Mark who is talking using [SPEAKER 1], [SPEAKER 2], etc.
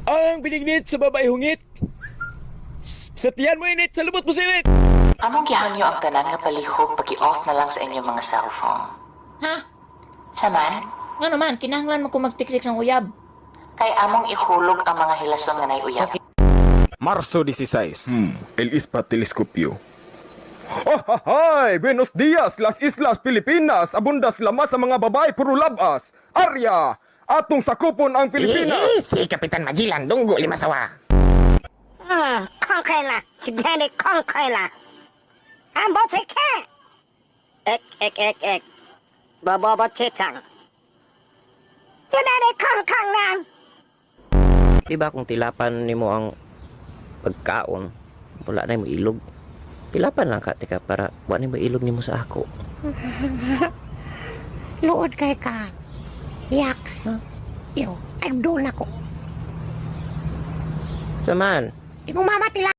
[SPEAKER 1] Ang binignit sa babae hungit. Sa tiyan mo init, sa lubot mo sinit.
[SPEAKER 2] Among gihangyo ang tanan nga palihog pag-i-off na lang sa inyong mga cellphone.
[SPEAKER 3] Ha?
[SPEAKER 2] Saman,
[SPEAKER 3] Nga naman, kinahanglan mo ko magtiksik ng uyab.
[SPEAKER 2] kay among ihulog ang mga hilason nga nay-uyab.
[SPEAKER 4] Marso 16. El Ispa Teleskopyo. Oh, hi! Buenos dias, Las Islas, Pilipinas. Abundas lamas sa mga babae, puro labas. Arya! Atong sakupon ang Pilipinas.
[SPEAKER 5] Si Kapitan Magellan, dunggo lima sawa.
[SPEAKER 6] 콩카일라 시대니 콩카일라 안 버티게 액 뭐뭐 채창 시대니 콩콩랑
[SPEAKER 7] Di ba kung tilapan nimo ang pagkaon, wala na mo ilog. Tilapan lang ka, tika, para wala mo ilog nimo sa ako.
[SPEAKER 6] luod kay ka yaks yo agdol na ko
[SPEAKER 7] Saman,
[SPEAKER 6] imong mama tila